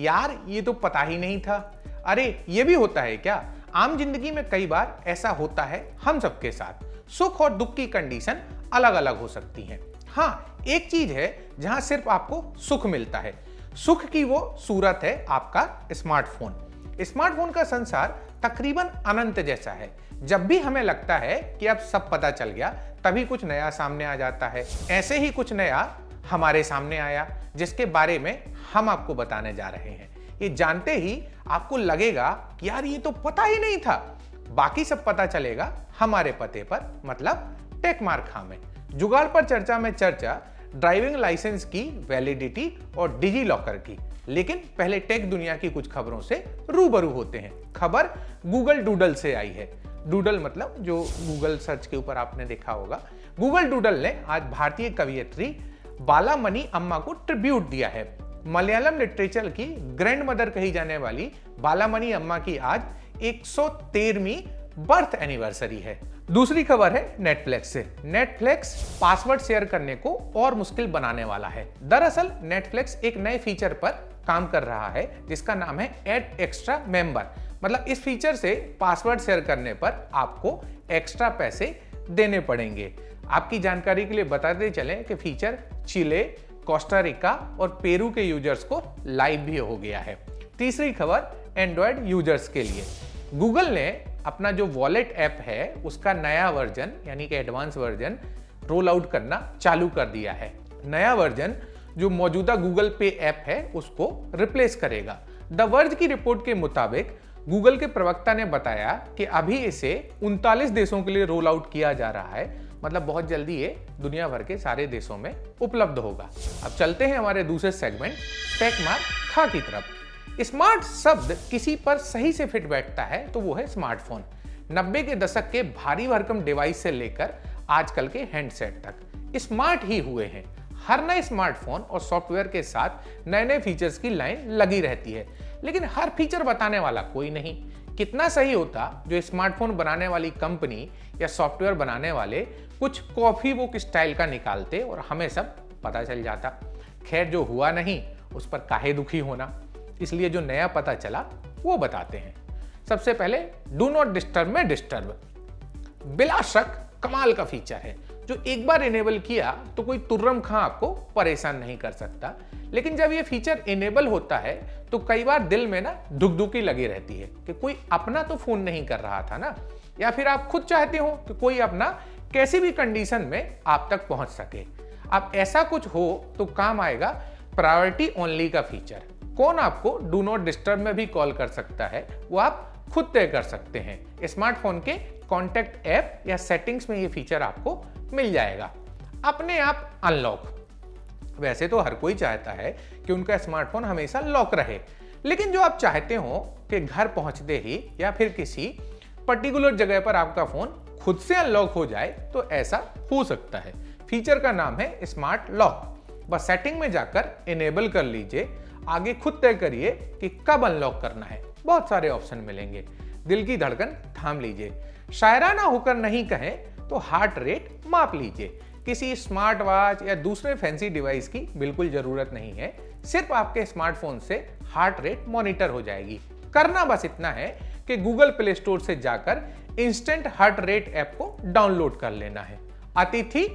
यार ये तो पता ही नहीं था। अरे ये भी होता है क्या? आम जिंदगी में कई बार ऐसा होता है हम सबके साथ। सुख और दुख की कंडीशन अलग अलग हो सकती हैं। हाँ, एक चीज है जहां सिर्फ आपको सुख मिलता है। सुख की वो सूरत है आपका स्मार्टफोन। स्मार्टफोन का संसार तकरीबन अनंत जैसा है। जब भी हमें लगता है कि अब सब पता चल गया, तभी कुछ नया सामने आ जाता है। ऐसे ही कुछ नया हमारे सामने आया, जिसके बारे में हम आपको बताने जा रहे हैं। ये जानते ही आपको लगेगा कि यार ये तो पता ही नहीं था। बाकी सब पता चलेगा हमारे पते पर, मतलब टेकमार्क खां में। जुगाड़ पर चर्चा में चर्चा ड्राइविंग लाइसेंस की वैलिडिटी और डिजी लॉकर की। लेकिन पहले टेक दुनिया की कुछ खबरों से रूबरू होते हैं। खबर गूगल डूडल से आई है। डूडल मतलब जो गूगल सर्च के ऊपर आपने देखा होगा। गूगल डूडल ने आज भारतीय कवयित्री बालामणि अम्मा को ट्रिब्यूट दिया है। मलयालम लिटरेचर की ग्रैंड मदर कही जाने वाली बालामणि अम्मा की आज 113वीं बर्थ एनिवर्सरी है। दूसरी खबर है नेटफ्लिक्स से। नेटफ्लिक्स पासवर्ड शेयर करने को और मुश्किल बनाने वाला है। दरअसल नेटफ्लिक्स एक नए फीचर पर काम कर रहा है जिसका नाम है ऐड एक्स्ट्रा मेंबर। मतलब इस फीचर से पासवर्ड शेयर करने पर आपको एक्स्ट्रा पैसे देने पड़ेंगे। आपकी जानकारी के लिए बताते चलें कि फीचर चिले, कोस्टा रिका और पेरू के यूजर्स को लाइव भी हो गया है। तीसरी खबर एंड्रॉयड यूजर्स के लिए। गूगल ने अपना जो वॉलेट ऐप है उसका नया वर्जन यानी कि एडवांस वर्जन रोल आउट करना चालू कर दिया है। नया वर्जन जो मौजूदा गूगल पे ऐप है उसको रिप्लेस करेगा। द वर्ज की रिपोर्ट के मुताबिक गूगल के प्रवक्ता ने बताया कि अभी इसे 39 देशों के लिए रोल आउट किया जा रहा है। मतलब बहुत जल्दी ये दुनिया भर के सारे देशों में उपलब्ध होगा। अब चलते हैं हमारे दूसरे सेगमेंट टेकमार्क खां की तरफ। स्मार्ट शब्द किसी पर सही से फिट बैठता है तो वो है स्मार्टफोन। 90 के दशक के भारी भरकम डिवाइस से लेकर आजकल के हैंडसेट तक स्मार्ट ही हुए हैं। हर नए स्मार्टफोन और सॉफ्टवेयर के साथ नए नए फीचर्स की लाइन लगी रहती है, लेकिन हर फीचर बताने वाला कोई नहीं। कितना सही होता जो स्मार्टफोन बनाने वाली कंपनी या सॉफ्टवेयर बनाने वाले कुछ कॉफी बुक स्टाइल का निकालते और हमें सब पता चल जाता। खैर, जो हुआ नहीं उस पर काहे दुखी होना। इसलिए जो नया पता चला वो बताते हैं। सबसे पहले डू नॉट डिस्टर्ब में डिस्टर्ब। बिला शक कमाल का फीचर है जो एक बार इनेबल किया तो कोई तुर्रम खां आपको परेशान नहीं कर सकता। लेकिन जब ये फीचर इनेबल होता है तो कई बार दिल में ना धुकधुकी लगी रहती है कि कोई अपना तो फोन नहीं कर रहा था ना, या फिर आप खुद चाहते हो कि कोई अपना कैसी भी कंडीशन में आप तक पहुंच सके। अब ऐसा कुछ हो तो काम आएगा प्रायोरिटी ओनली का फीचर। कौन आपको डू नॉट डिस्टर्ब में भी कॉल कर सकता है वो आप खुद तय कर सकते हैं। स्मार्टफोन के कॉन्टैक्ट ऐप या सेटिंग्स में ये फीचर आपको मिल जाएगा। अपने आप अनलॉक। वैसे तो हर कोई चाहता है कि उनका स्मार्टफोन हमेशा लॉक रहे, लेकिन जो आप चाहते हो कि घर पहुंचते ही या फिर किसी पर्टिकुलर जगह पर आपका फोन खुद से अनलॉक हो जाए तो ऐसा हो सकता है। फीचर का नाम है स्मार्ट लॉक। बस सेटिंग में जाकर इनेबल कर लीजिए। आगे खुद तय करिए कि कब अनलॉक करना है। बहुत सारे ऑप्शन मिलेंगे। दिल की धड़कन थाम लीजिए। शायराना होकर नहीं कहें तो हार्ट रेट माप लीजिए। किसी स्मार्ट वॉच या दूसरे फैंसी डिवाइस की बिल्कुल जरूरत नहीं है। सिर्फ आपके स्मार्टफोन से हार्ट रेट मॉनिटर हो जाएगी। करना बस इतना है कि गूगल प्ले स्टोर से जाकर इंस्टेंट हार्ट रेट ऐप को डाउनलोड कर लेना है। अतिथि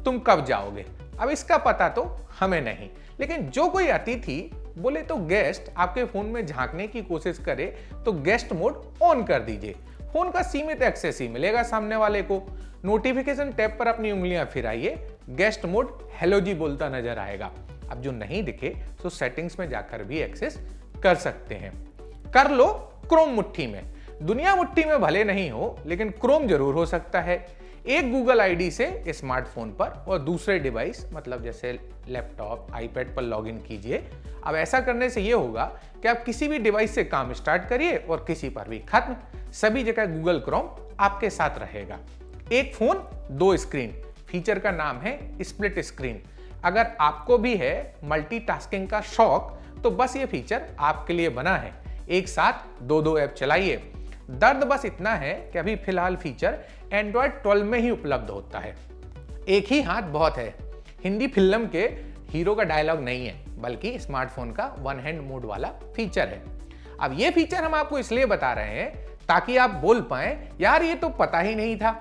तुम कब जाओगे? अब इसका पता तो हमें नहीं, लेकिन जो कोई अतिथि बोले तो गेस्ट आपके फोन में झांकने की कोशिश करे तो गेस्ट मोड ऑन कर दीजिए। फोन का सीमित एक्सेस ही मिलेगा सामने वाले को। नोटिफिकेशन टैब पर अपनी उंगलियां फिराइए, गेस्ट मोड हेलो जी बोलता नजर आएगा। अब जो नहीं दिखे तो सेटिंग्स में जाकर भी एक्सेस कर सकते हैं। कर लो क्रोम मुट्ठी में। दुनिया मुट्ठी में भले नहीं हो, लेकिन क्रोम जरूर हो सकता है। एक गूगल आईडी से स्मार्टफोन पर और दूसरे डिवाइस मतलब जैसे लैपटॉप, आईपैड पर लॉगिन कीजिए। अब ऐसा करने से यह होगा कि आप किसी भी डिवाइस से काम स्टार्ट करिए और किसी पर भी खत्म। सभी जगह गूगल क्रोम आपके साथ रहेगा। एक फोन दो स्क्रीन। फीचर का नाम है स्प्लिट स्क्रीन। अगर आपको भी है मल्टीटास्किंग का शौक तो बस ये फीचर आपके लिए बना है। एक साथ दो ऐप चलाइए। दर्द बस इतना है कि अभी फिलहाल फीचर एंड्रॉयड 12 में ही उपलब्ध होता है। एक ही हाथ बहुत है। हिंदी फिल्म के हीरो का डायलॉग नहीं है, बल्कि स्मार्टफोन का वन हैंड मोड वाला फीचर है। अब ये फीचर हम आपको इसलिए बता रहे हैं ताकि आप बोल पाएं यार ये तो पता ही नहीं था,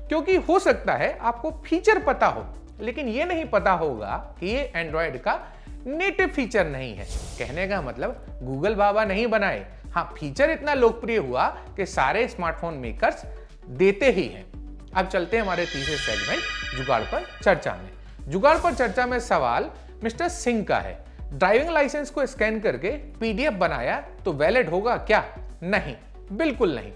क्योंकि हो सकता है आपको फीचर पता हो लेकिन ये नहीं पता होगा कि ये एंड्रॉयड का नेटिव फीचर नहीं है। कहने का मतलब गूगल बाबा नहीं बनाए, हाँ फीचर इतना लोकप्रिय हुआ कि सारे स्मार्टफोन मेकर्स देते ही हैं। अब चलते हैं हमारे तीसरे सेगमेंट जुगाड़ पर चर्चा में। जुगाड़ पर चर्चा में सवाल मिस्टर सिंह का है, ड्राइविंग लाइसेंस को स्कैन करके पीडीएफ बनाया तो वैलिड होगा क्या? नहीं, बिल्कुल नहीं।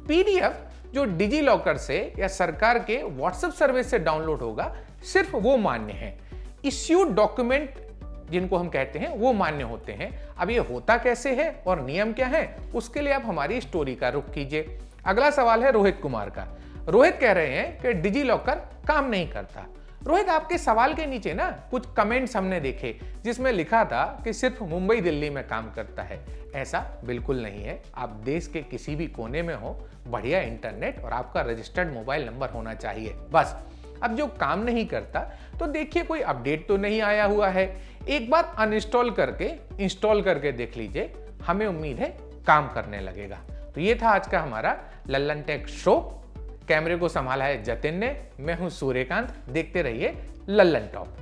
पीडीएफ जो डिजी लॉकर से या सरकार के व्हाट्सएप सर्विस से डाउनलोड होगा सिर्फ वो मान्य है। इश्यूड डॉक्यूमेंट जिनको हम कहते हैं वो मान्य होते हैं। अब ये होता कैसे है और नियम क्या है, उसके लिए आप हमारी स्टोरी का रुख कीजिए। अगला सवाल है रोहित कुमार का। रोहित कह रहे हैं कि डिजी लॉकर काम नहीं करता। रोहित, आपके सवाल के नीचे ना कुछ कमेंट्स हमने देखे जिसमें लिखा था कि सिर्फ मुंबई दिल्ली में काम करता है। ऐसा बिल्कुल नहीं है। आप देश के किसी भी कोने में हो, बढ़िया इंटरनेट और आपका रजिस्टर्ड मोबाइल नंबर होना चाहिए बस। अब जो काम नहीं करता तो देखिए कोई अपडेट तो नहीं आया हुआ है, एक बार अनइंस्टॉल करके इंस्टॉल करके देख लीजिए, हमें उम्मीद है काम करने लगेगा। तो ये था आज का हमारा लल्लन टेक शो। कैमरे को संभाला है जतिन ने, मैं हूं सूर्यकांत। देखते रहिए लल्लन टॉप।